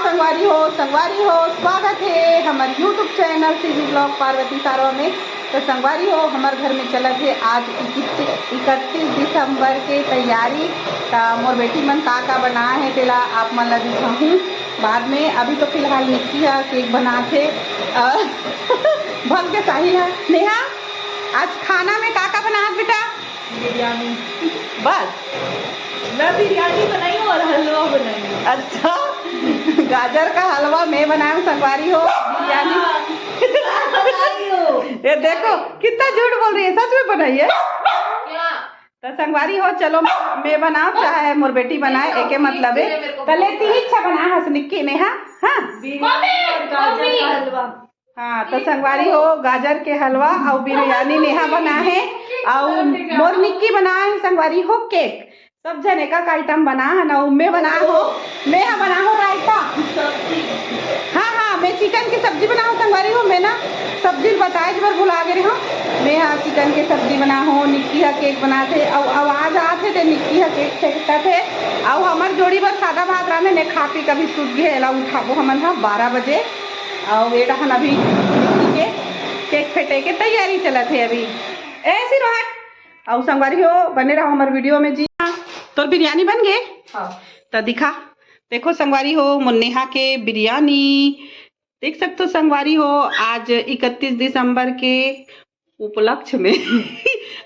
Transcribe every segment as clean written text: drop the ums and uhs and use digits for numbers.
संगवारी हो स्वागत है हमारे YouTube channel CG blog Parvati सारो में। तो संगवारी हो हमारे घर में चलत है आज 31 दिसंबर के तैयारी। मोर बेटी मन का बना है तेला आप मन ला दिखाऊँ बाद में। अभी तो फिलहाल निक्की है केक बना थे भग के साहिल है। नेहा आज खाना में का बना बेटा? बिरयानी। बस मैं बिरयानी बनाई और हलवा बनाई। अच्छा गाजर का हलवा मैं बनाया संगवारी हो बिरयानी। ये देखो कितना झूठ बोल रही है, सच में बनाई है तो संगवारी हो। चलो मैं बनाऊं चाहे मोर बेटी बनाए एक मतलब है तले ती इच्छा बना हस निक्की ने। हाँ गाजर का हलवा। हाँ तो संगवारी हो गाजर के हलवा और बिरयानी नेहा बना है और मोर निक्की बना है संगवारी हो केक। सब जने का आइटम बना है ना मैं बना हो नेहा बना हो रायता। हाँ मैं चिकन की सब्जी बना हूँ संगवारी हो। मैं ना सब्जी बताए बार भुला गए हो। मैं हाँ चिकन की सब्जी बना हो निक्की का केक बना थे और आवाज आते थे निक्की का केक फेंकता थे और हमार जोड़ी बार सादा भात रहा ने खा पी कभी सूझ गए एला उठाबो हमन हाँ 12 बजे और बेटा हन अभी निक्की के केक फेंटे के तैयारी चलत है अभी ऐसी रोहट और संगवारी हो बने रहो हमारे वीडियो में जी। हाँ तो बिरयानी बन गए तो दिखा देखो संगवारी हो मुन्नेहा के बिरयानी देख सकते हो संगवारी हो। आज 31 दिसंबर के उपलक्ष्य में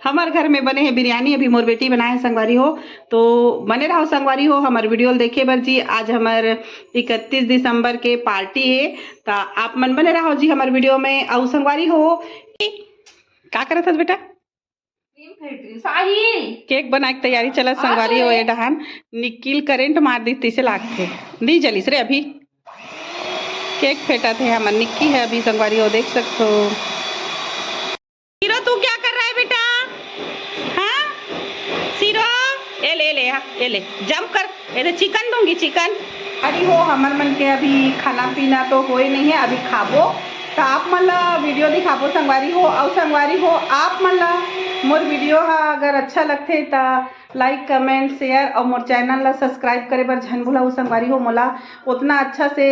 हमारे घर में बने हैं बिरयानी। अभी मोर बेटी बनाए हैं संगवारी हो तो बने रहो संगवारी हो हमारे वीडियो देखे बर जी। आज हमारे 31 दिसंबर के पार्टी है तो आप मन बने रहो जी हमारे वीडियो में। और संगवारी हो क्या करत हस बेटा? साहिल केक बना के तैयारी चलत संगवारी हो। ये डहान निकिल करेंट मार दी तीसे लागते दी जलीस रे। अभी केक फेंटा थे हम निक्की है अभी संगवारी हो देख सकते हो। सीरो तू क्या कर रहा है बेटा? हाँ सीरो ये ले जंप कर। ये चिकन दूंगी चिकन। अरे हो हमार मन के अभी खाना पीना तो हो ही नहीं है अभी खाबो तो आप मन ला वीडियो दिखाबो संगवारी हो। और संगवारी हो आप मन ला मोर वीडियो हा अगर अच्छा लगते तो लाइक कमेंट शेयर और मोर चैनल ला सब्सक्राइब करे बर झन भुलाऊ संगवारी हो। मोला उतना अच्छा से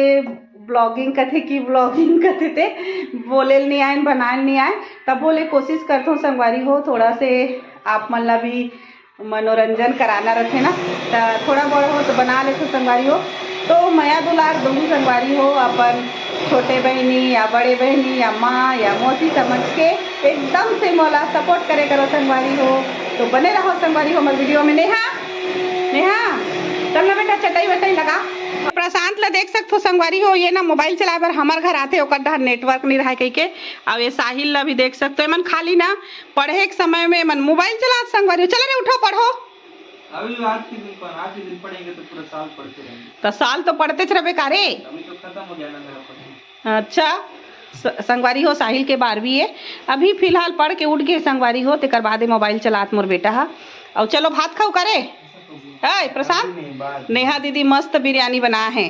ब्लॉगिंग कथे की ब्लॉगिंग कथे थे बोले नहीं आए बनाए नहीं आए तब बोले कोशिश करता हूँ संगवारी हो थोड़ा से आप मन ला भी मनोरंजन कराना रखे ना तो थोड़ा बड़ा हो तो बना लेते संगवारी हो। तो मया दुलार दूंगी संगवारी हो अपन छोटे बहनी या बड़े बहनी या माँ या मौसी समझ के एकदम से मोला सपोर्ट करे करो संगवारी हो। तो बने रहो संगवारी हो हमारे वीडियो में। नेहा चल ना बेटा चटाई वटाई लगा। प्रशांत ला देख सकते हो संगवारी हो ये ना मोबाइल चलाए बर हमार घर आते ओकर डर नेटवर्क नहीं रहा कही के। अब ये साहिल ला भी देख सकते हो मन खाली ना पढ़े के समय में मन मोबाइल चला संगवारी हो। चलो रे उठो पढ़ो। अभी आज के दिन पढ़ेंगे तो पूरा साल पढ़ते रहेंगे। तो साल तो पढ़ते थे बेकारे। अभी तो खत्म हो गया ना मेरा पढ़ना। अच्छा संगवारी हो साहिल के 12वीं है अभी फिलहाल पढ़ के उठ गए संगवारी हो तेकर बाद मोबाइल चलात मोर बेटा हा। और चलो भात खाओ करे है प्रशांत। नेहा दीदी मस्त बिरयानी बना है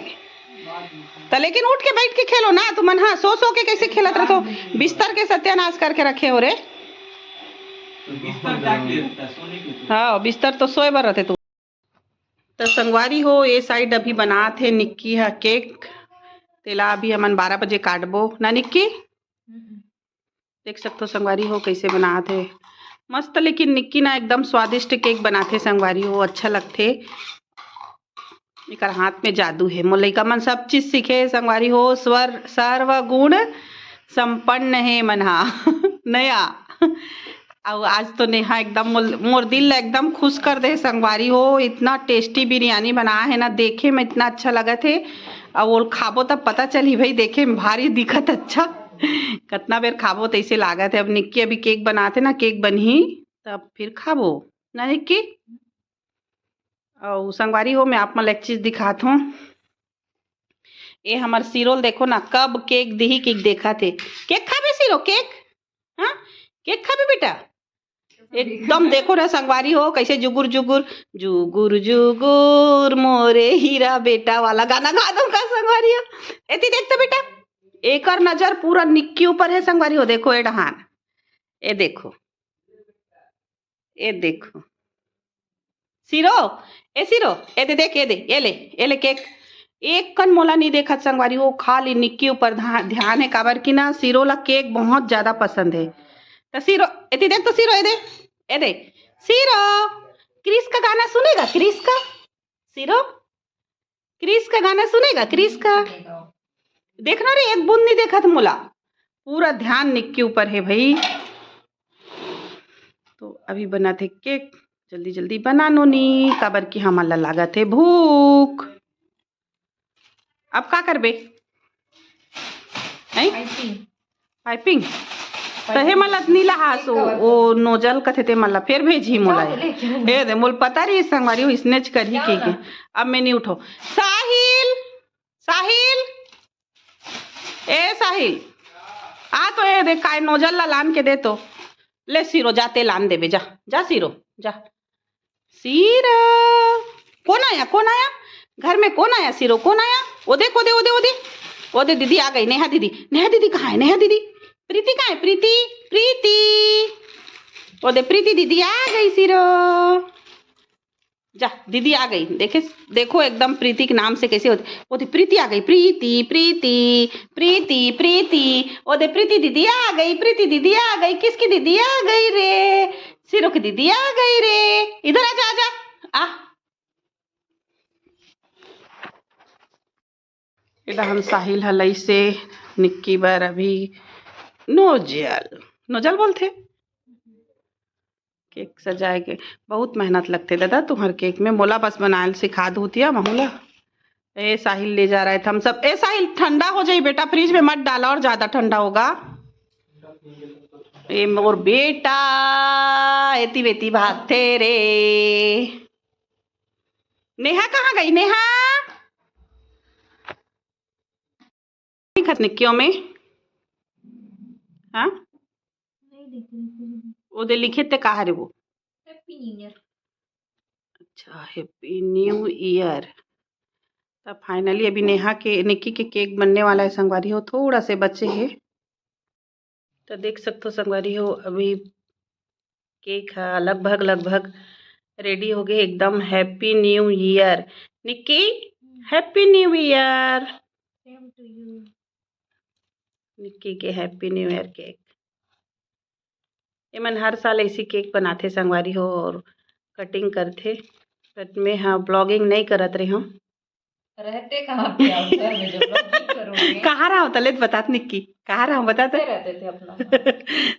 तो लेकिन उठ के बैठ के खेलो ना तुम। हाँ सो के कैसे खेलत रहो? बिस्तर के सत्यानाश करके रखे हो रे। हाँ बिस्तर तो सोए बर रहते तू। तो संगवारी हो ये साइड अभी बना थे निक्की है केक तेला अभी हमन 12 बजे काटबो ना निक्की। देख सकते हो संगवारी हो कैसे बना थे मस्त। लेकिन निक्की ना एकदम स्वादिष्ट केक बनाते संगवारी हो अच्छा लगते। एक हाथ में जादू है मोर लइका मन सब चीज सीखे संगवारी हो। सर्व गुण संपन्न है मनहा नया। और आज तो नेहा एकदम मोर दिल एकदम खुश कर दे संगवारी हो। इतना टेस्टी बिरयानी बना है ना देखे में इतना अच्छा लगा थे और वो खाबो तब पता चली भाई देखे में भारी दिखत अच्छा कितना बेर खाबो तो ऐसे लागत है। अब निक्की अभी केक बनाते ना केक बनी तब फिर खाबो ना निक्की। और संगवारी हो मैं आप मन एक चीज दिखाता हूँ। ये हमार सीरोल देखो ना कब केक दी केक देखा थे। केक खाबे सीरो केक? हाँ केक खाबे बेटा? एकदम देखो ना संगवारी हो कैसे जुगुर जुगुर जुगुर जुगुर मोरे हीरा बेटा वाला गाना गा दो का संगवारी हो। एती देखते बेटा एकर नजर पूरा निक्की ऊपर है संगवारी हो। देखो ये डहान ये देखो सीरो ए दे देख ये ले केक एक कन मोला नहीं देखत संगवारी हो, खाली निक्की ऊपर ध्यान है, काबर की ना सिरो ला केक बहुत ज्यादा पसंद है। तो सिरो एती देख, तो सिरो ए दे सिरो, क्रिस का गाना सुनेगा? क्रिस का, सिरो क्रिस का गाना सुनेगा? क्रिस का देखना रे, एक बूंद नहीं देखत मोला, पूरा ध्यान निक्की ऊपर है भाई। तो अभी बनाते केक, जल्दी जल्दी बना नोनी, काबर की हमारा लागत है भूख। अब का करबे? पाइपिंग तहे मला नीला हासो ओ नोजल कथे ते मला फिर भेजी मोला ए दे मोल पता रही संगवारी हो स्नेच कर ही के अब मैं नहीं उठो। साहिल, साहिल, ए साहिल आ तो ए दे काय नोजल ला लान के दे, तो ले सिरो जाते लान देबे, जा जा सिरो जा। सिरो कौन आया? कौन आया घर में? कौन आया? सिरो कौन आया? ओ देख, ओ दे, ओ दे, ओ दे, ओ दे, दीदी आ गई। नेहा दीदी, नेहा दीदी कहाँ है? नेहा दीदी, प्रीति कहाँ है? प्रीति, प्रीति, ओ दे प्रीति दीदी आ गई। सिरो जा, दीदी आ गई। देखे देखो एकदम प्रीति के नाम से कैसे होती, ओ दे प्रीति आ गई। प्रीति, प्रीति, प्रीति, प्रीति, ओ दे प्रीति दीदी आ गई। प्रीति दीदी आ गई। किसकी दीदी आ गई रे? सिरो की दीदी आ गई रे। इधर आ जा, आ जा आ। इधर हम साहिल हलई से निक्की बार अभी नोजल, नोजल बोलते केक सजाए के बहुत मेहनत लगते दादा तुम्हारे केक में, मोला बस बनाए सिखा दूतिया महूला। ए साहिल ले जा रहे थे हम सब। ए साहिल ठंडा हो जाए बेटा, फ्रिज में मत डाला और ज्यादा ठंडा होगा। ए मोर बेटा एती वेती भागते रे। नेहा कहाँ गई? नेहा निक्कियों में हाँ वो दे लिखे थे कहा रे वो? Happy new year. अच्छा हैप्पी न्यू ईयर। तब फाइनली अभी नेहा के निक्की के केक बनने वाला है संगवारी हो, थोड़ा से बचे है तो देख सकते हो संगवारी हो। अभी केक लगभग लगभग रेडी हो गए एकदम। Happy new year Nikki, happy new year. Same to you. Nikki के हैप्पी न्यू ईयर केक। ये मन हर साल ऐसी केक बनाते संगवारी हो और कटिंग करते, बट मैं हाँ ब्लॉगिंग नहीं करत रही हूँ। रहते कहाँ पे आप घर में जो ब्लॉगिंग करोगे? कहाँ रहा हूँ तलेत बतात निक्की, कहाँ रहा हूँ बताते रहते थे अपना।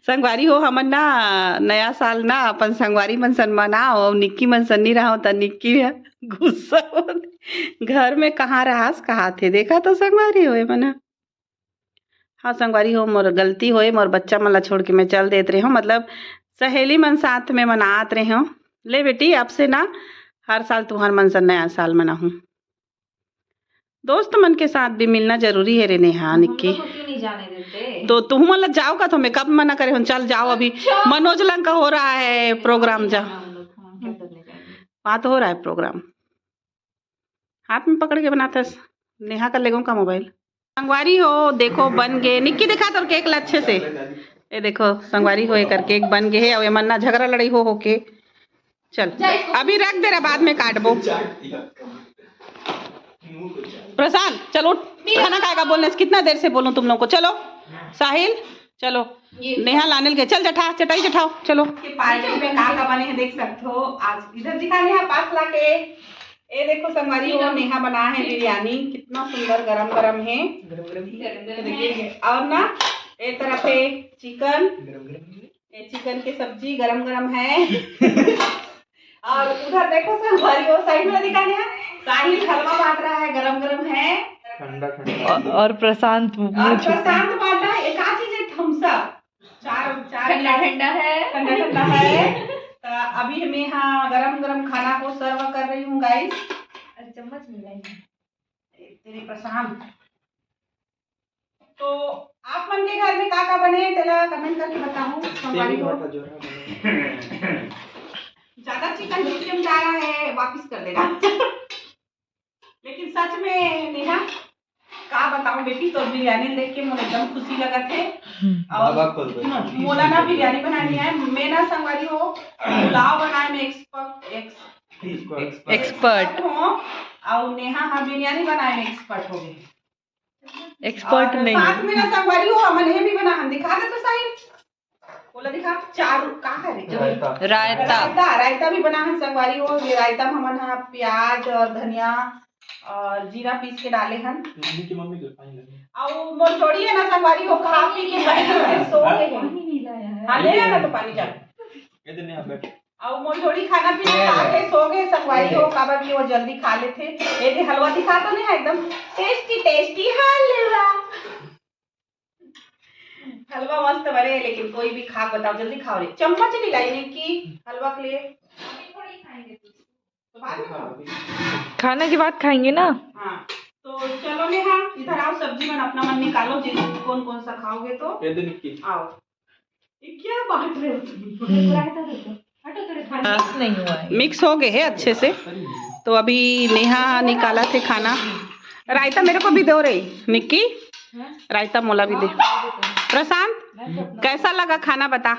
संगवारी हो हमन ना नया साल ना अपन संगवारी मन सन मनाओ और निक्की मन सन नहीं रहा तो निक्की गुस्सा हो घर में कहाँ रहास कहाँ थे देखा तो संगवारी हो मना। हाँ संगवारी हो मोर गलती होए, मोर बच्चा मला छोड़ के मैं चल देते रही हूँ, मतलब सहेली मन साथ में मनात रही हूँ। ले बेटी अब से ना हर साल तुम्हार मन से नया साल मनाऊँ। दोस्त मन के साथ भी मिलना जरूरी है रे नेहा निक्की। क्यों नहीं जाने देते? तो तुम मतलब जाओगा तो मैं कब मना करे हूँ? चल जाओ अभी मनोज लंग का हो रहा है प्रोग्राम, जा वहाँ तो हो रहा है प्रोग्राम। हाथ में पकड़ के बनाता है नेहा का लेगों का मोबाइल। संगवारी हो देखो बन गए, निक्की दिखा तो केक ला अच्छे से। ये देखो संगवारी हो एक केक बन गए है और ये मन्ना झगड़ा लड़ाई हो के। चल अभी रख दे रहा, बाद में काटबो। प्रशांत चलो खाना खाएगा बोलने से कितना देर से बोलूं तुम लोग को। चलो साहिल चलो, नेहा लाने के चल जठा चटाई जठाओ चलो। पार्टी में का बने हैं देख सकते हो। आज इधर दिखा नेहा पास ला के। ये देखो संगवारी हो नेहा बना है बिरयानी, कितना सुंदर गरम गरम है। देखिए और ना एक तरफ है चिकन, ये चिकन की सब्जी गरम गरम है और उधर देखो संगवारी हो साइड में दिखा नेहा साहिल हलवा बांट रहा है, गरम गरम है ठंडा ठंडा। और प्रशांत बांट रहा है। एक चीज है थम्स अप, चार ठंडा ठंडा है, ठंडा ठंडा है। तो अभी मैं यहाँ गरम गरम खाना को सर्व कर रही हूँ गाइस। अरे चम्मच मिलाई तेरे प्रशांत। तो आप मन के घर में का बने तेला कमेंट करके बताओ संगवारी हो। ज्यादा चिकन चिकन जा रहा है वापिस कर देना लेकिन सच में नेहा का बताऊं बेटी, तो बिरयानी देख के मुझे एकदम खुशी लगा थे। और मोला ना बिरयानी बनानी है, मैं ना संगवारी हो पुलाव बनाए में एक्सपर्ट हूँ। और नेहा हाँ बिरयानी बनाए में एक्सपर्ट हो गए। एक्सपर्ट और नहीं साथ में ना संगवारी हो हमन ये भी बना, हम दिखा दे तो सही बोला, दिखा चार का करे रायता रायता भी बना है संगवारी हो। ये रायता में हमन प्याज और धनिया और जीरा पीस के डाले हन। और मोर छोड़ी है ना संगवारी हो खा पी के बैठे सो गए हैं। हाँ ले ना तो पानी जा। और मोर छोड़ी खाना पीना खा के सो गए संगवारी हो, काबर की वो जल्दी खा लेते। ये हलवा दिखा तो नहीं है, एकदम टेस्टी टेस्टी हलवा। हलवा मस्त बने, लेकिन कोई भी खा बताओ जल्दी खाओ रे। चम्मच नहीं लाई ने की हलवा के लिए, तो बाद में खाओ। खाने के बाद खाएंगे ना। हाँ तो चलो नेहा इधर आओ, सब्जी में अपना मन निकालो जिस कौन कौन सा खाओगे तो आओ। ये क्या बात रहे हो नहीं हुआ है। मिक्स हो गए हैं अच्छे से। तो अभी नेहा निकाला थे खाना। रायता मेरे को भी दो रही निक्की, रायता मोला भी दे। प्रशांत कैसा लगा खाना बता।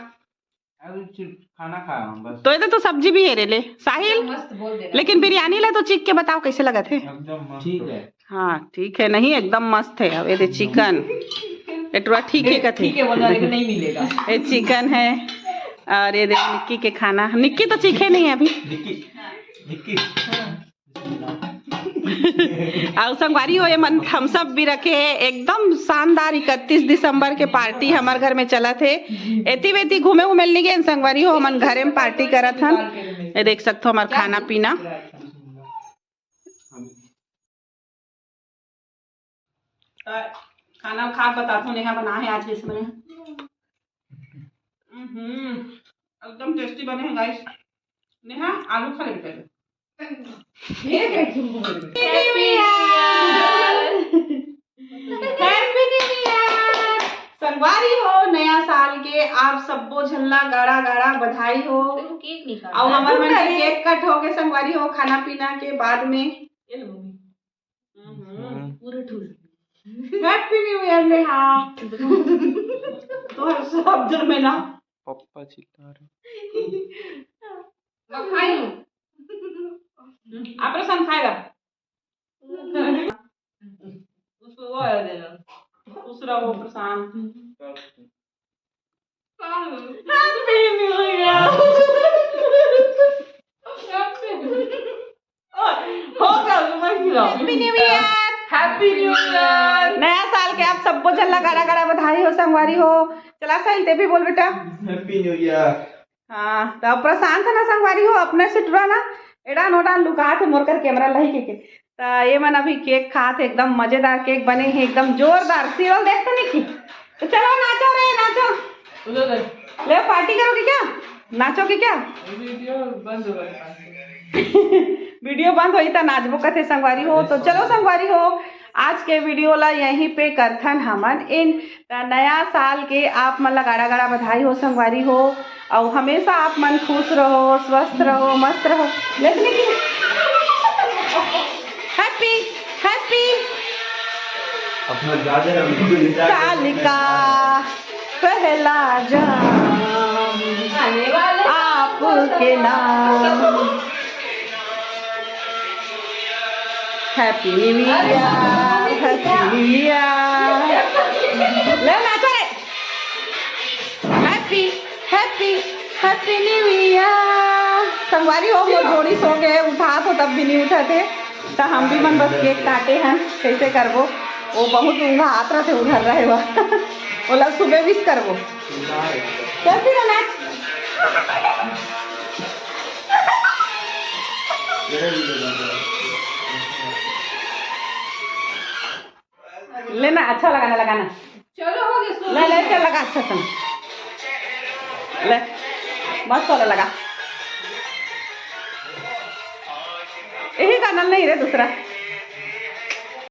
खाना खाया हूं बस। तो इधर तो सब्जी भी है रे ले साहिल, लेकिन बिरयानी ले तो चीख के बताओ कैसे लगा थे। एकदम ठीक है। हाँ ठीक है, नहीं एकदम मस्त है। अब ये चिकन एटवा ठीक है कथे, ठीक है बोलने को नहीं मिलेगा। ये चिकन है और ये देख निक्की के खाना। निक्की तो चीखे नहीं है अभी। निक्की और संगवारी हो ये मन थम्स अप भी रखे है एकदम शानदार। 31 दिसंबर के पार्टी हमारे घर में चला थे। एती वेती घूमे उमे नहीं गए संगवारी हो, हमन घरे में पार्टी करत हन। ये देख सकते हो हमारा खाना पीना। खाना खा बताता हूँ नेहा बना है आज कैसे बने। एकदम टेस्टी बने हैं गाइस। नेहा आलू खा लेते हैं। हैप्पी न्यू ईयर संगवारी हो, नया साल के आप सबको झल्ला गाड़ा गाड़ा बधाई हो। और हमारे मन से केक कट हो गए संगवारी हो खाना पीना के बाद में। Happy new year Neha. तो हर शब्द में ना पप्पा चिल्ला रहे। आप प्रशांत खाएगा उसको वो है देना दूसरा वो Prashant. Happy new year. Happy new year. Happy new year. नया साल के आप सबको झल्ला गाड़ा गाड़ा बधाई हो संगवारी हो। चला साहिल ते भी बोल बेटा हैप्पी न्यू ईयर। हाँ तो प्रशांत है ना संगवारी हो अपने से टुरा ना एडा नोडा लुका थे मोर कर कैमरा लही के तो ये मन अभी केक खाते एकदम मजेदार केक बने हैं एकदम जोरदार। सीरियल देखते नहीं की तो चलो नाचो रे नाचो। ले पार्टी करोगे क्या, नाचोगे क्या। वीडियो बंद हो गया। वीडियो बंद हुई तो नाचबो कथे संगवारी हो। तो चलो संगवारी हो आज के वीडियो ला यहीं पे करथन हमन इन। नया साल के आप मन ला गाड़ा गाड़ा बधाई हो संगवारी हो। और हमेशा आप मन खुश रहो, स्वस्थ रहो, मस्त रहो। लेकिन हैप्पी हैप्पी अपना गाजर साल का पहला जाम आपके नाम। Happy new year happy new year. ले नाचो रे। Happy happy happy new year संगवारी हो। वो जोड़ी सो गए उठा तो तब भी नहीं उठा थे तो हम भी मन बस केक काटे हैं कैसे करबो। वो बहुत ऊँघा हाथ रहे उधर रहे हुआ बोला सुबह विश करबो। कैसी ना नाच लेना अच्छा लगाना लगाना। चलो हो गया। ले ले चल लगा अच्छा सा ले मस्त वाला लगा। यही गाना नहीं रे दूसरा।